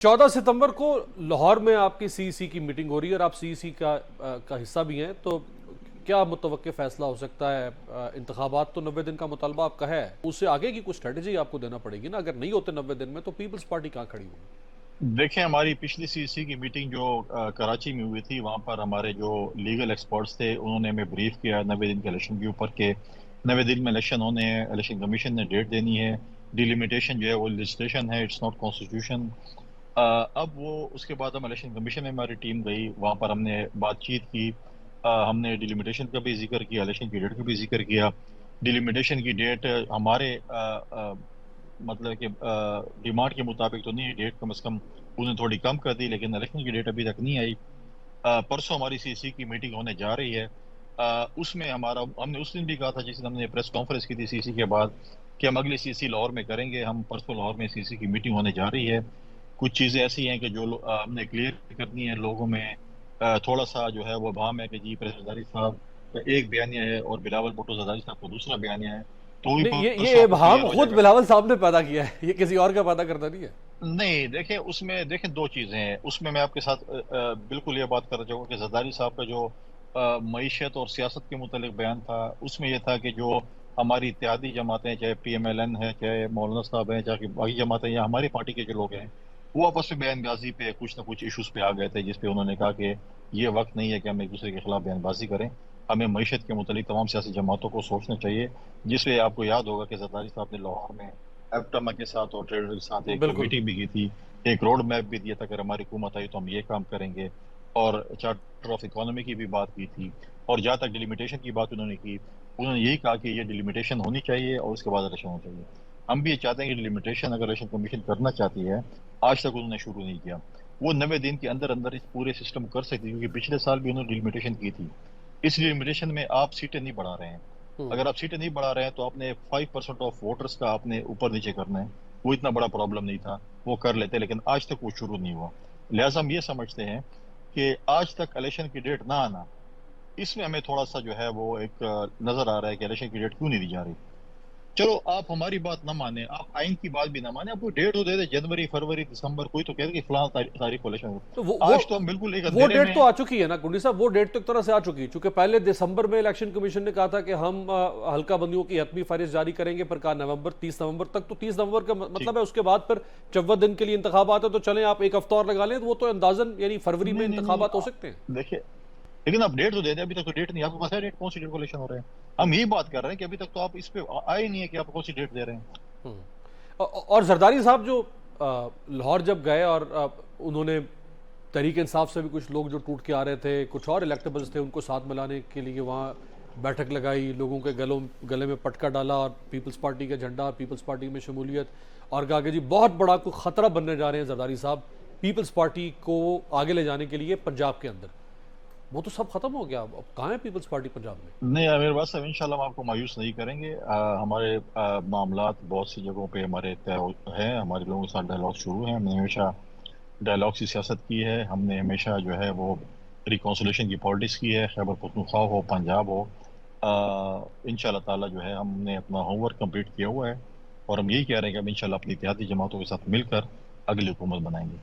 14 ستمبر کو لاہور میں آپ کی سی سی کی میٹنگ ہو رہی ہے اور آپ سی سی کا حصہ بھی ہیں، تو کیا متوقع فیصلہ ہو سکتا ہے؟ انتخابات تو 90 دن کا مطالبہ آپ کا ہے، اس سے آگے کی کچھ اسٹریٹجی آپ کو دینا پڑے گی نا۔ اگر نہیں ہوتے 90 دن میں تو پیپلز پارٹی کہاں کھڑی ہوگی؟ دیکھیں، ہماری پچھلی سی سی کی میٹنگ جو کراچی میں ہوئی تھی، وہاں پر ہمارے جو لیگل ایکسپرٹس تھے انہوں نے ہمیں بریف کیا 90 دن کے الیکشن کے اوپر کہ 90 دن میں الیکشن ہونے ہیں، الیکشن کمیشن نے ڈیٹ دینی ہے، ڈیلیمیٹیشن جو ہے وہ لیجسلیشن ہے، اٹس ناٹ کانسٹیٹیوشن۔ اب وہ اس کے بعد ہم الیکشن کمیشن میں ہماری ٹیم گئی، وہاں پر ہم نے بات چیت کی، ہم نے ڈیلیمیٹیشن کا بھی ذکر کیا، الیکشن کی ڈیٹ کا بھی ذکر کیا۔ ڈیلیمیٹیشن کی ڈیٹ ہمارے مطلب کہ ڈیمانڈ کے مطابق تو نہیں ہے، ڈیٹ کم از کم انہوں نے تھوڑی کم کر دی، لیکن الیکشن کی ڈیٹ ابھی تک نہیں آئی۔ پرسوں ہماری سی سی کی میٹنگ ہونے جا رہی ہے، اس میں ہم نے اس دن بھی کہا تھا، جس دن ہم نے پریس کانفرنس کی تھی سی سی کے بعد، کہ ہم اگلی سی سی لاہور میں کریں گے۔ ہم پرسوں لاہور میں سی سی کی میٹنگ ہونے جا رہی ہے۔ کچھ چیزیں ایسی ہیں کہ جو ہم نے کلیئر کرنی ہے لوگوں میں۔ تھوڑا سا جو ہے وہ بہام ہے کہ جی پریس زرداری صاحب کا ایک بیانیہ ہے اور بلاول بھٹو زرداری صاحب کا دوسرا بیانیہ ہے، تو بھی نہیں، پرسوں یہ آپ کو ابہام کلیئر ہو خود جائے گا۔ بلاول صاحب نے پیدا کیا ہے، یہ کسی اور کا پیدا کرتا نہیں ہے۔ نہیں، دیکھیں اس میں دو چیزیں ہیں۔ اس میں آپ کے ساتھ بالکل یہ بات کرنا چاہوں گا کہ زرداری صاحب کا جو معیشت اور سیاست کے متعلق بیان تھا، اس میں یہ تھا کہ جو ہماری اتحادی جماعتیں، چاہے پی ایم ایل این ہے، چاہے مولانا صاحب ہیں، چاہے باقی جماعتیں یا ہماری پارٹی کے جو لوگ ہیں، وہ آپس میں بیان بازی پہ کچھ نہ کچھ ایشوز پہ آ گئے تھے، جس پہ انہوں نے کہا کہ یہ وقت نہیں ہے کہ ہم ایک دوسرے کے خلاف بیان بازی کریں، ہمیں معیشت کے متعلق تمام سیاسی جماعتوں کو سوچنا چاہیے۔ جس پہ آپ کو یاد ہوگا کہ زرداری صاحب نے لاہور میں ایپٹما کے ساتھ اور ٹریڈر کے ساتھ ایک بالکل۔ میٹنگ بھی کی تھی، ایک روڈ میپ بھی دیا تھا کہ ہماری حکومت آئی تو ہم یہ کام کریں گے، اور چارٹر آف اکانومی کی بھی بات کی تھی۔ اور جہاں تک ڈیلیمیٹیشن کی بات انہوں نے کی، انہوں نے یہی کہا کہ یہ ڈیلیمیٹیشن ہونی چاہیے اور اس کے بعد الیکشن ہونا چاہیے۔ ہم بھی یہ چاہتے ہیں کہ ڈیلیمیٹیشن اگر الیکشن کمیشن کرنا چاہتی ہے، آج تک انہوں نے شروع نہیں کیا، وہ 90 دن کے اندر اندر اس پورے سسٹم کر سکتی، کیونکہ پچھلے سال بھی انہوں نے ڈیلیمیٹیشن کی تھی۔ اس ڈیلیمیٹیشن میں آپ سیٹیں نہیں بڑھا رہے ہیں، اگر آپ سیٹیں نہیں بڑھا رہے ہیں تو آپ نے 5% آف ووٹرز کا آپ نے اوپر نیچے کرنا ہے، وہ اتنا بڑا پرابلم نہیں تھا، وہ کر لیتے، لیکن آج تک وہ شروع نہیں ہوا۔ لہٰذا ہم یہ سمجھتے ہیں کہ آج تک الیکشن کی ڈیٹ نہ آنا، اس میں ہمیں تھوڑا سا جو ہے وہ ایک نظر آ رہا ہے کہ الیکشن کی ڈیٹ کیوں نہیں دی جا رہی۔ چلو آپ ہماری بات نہ مانیں، آپ آئین کی بات بھی نہ مانیں، آپ کو ڈیٹ تو دے دیں، جنوری، فروری، دسمبر، کوئی تو کہتے کہ فلاں تاریخ کو الیکشن ہو۔ تو آج تو ہم بالکل ایک وہ اندھیرے ڈیٹ میں تو ہیں۔ آ چکی ہے نا گنڈی صاحب، وہ ڈیٹ تو ایک طرح سے آ چکی ہے، چونکہ پہلے دسمبر میں الیکشن کمیشن نے کہا تھا کہ ہم حلقہ بندیوں کی حتمی فہرست جاری کریں گے، پر کہا نومبر 30 نومبر تک، تو 30 نومبر کا ٹھیک، مطلب ہے اس کے بعد پھر 54 دن کے لیے انتخابات ہے، تو چلیں آپ ایک ہفتہ اور لگا لیں، تو وہ تو اندازاً یعنی فروری میں نہیں نہیں نہیں، انتخابات ہو سکتے ہیں۔ دیکھیے، لیکن آپ ڈیٹ تو دے دیں، ابھی تک تو ڈیٹ نہیں، آپ کے پاس ہے ڈیٹ؟ کون سی ڈیٹ کو الیکشن ہو رہے ہیں؟ ہم یہی بات کر رہے ہیں کہ ابھی تک تو آپ اس پہ آئے نہیں ہے کہ آپ کون سی ڈیٹ دے رہے ہیں۔ اور زرداری صاحب جو لاہور جب گئے اور انہوں نے تحریک انصاف سے بھی کچھ لوگ جو ٹوٹ کے آ رہے تھے، کچھ اور الیکٹیبلز تھے، ان کو ساتھ ملانے کے لیے وہاں بیٹھک لگائی، لوگوں کے گلے میں پٹکا ڈالا اور پیپلز پارٹی کا جھنڈا، پیپلز پارٹی میں شمولیت، اور کہا کہ جی بہت بڑا کوئی خطرہ بننے جا رہے ہیں زرداری صاحب پیپلز پارٹی کو آگے لے جانے کے لیے پنجاب کے اندر۔ وہ تو سب ختم ہو گیا، اب کہاں ہے پیپلز پارٹی پنجاب میں؟ نہیں میرے بات صاحب، انشاءاللہ ہم آپ کو مایوس نہیں کریں گے۔ ہمارے معاملات بہت سی جگہوں پہ ہمارے طے ہیں، ہمارے لوگوں کے ساتھ ڈائلاگ شروع ہیں، ہم نے ہمیشہ ڈائلاگ کی سیاست کی ہے، ہم نے ہمیشہ جو ہے وہ ریکانسلیشن کی پالیٹکس کی ہے، خیبر پختونخوا ہو، پنجاب ہو۔ انشاءاللہ تعالیٰ جو ہے ہم نے اپنا ہوم ورک کمپلیٹ کیا ہوا ہے، اور ہم یہی کہہ رہے ہیں کہ ہم انشاءاللہ اپنی اتحادی جماعتوں کے ساتھ مل کر اگلی حکومت بنائیں گے۔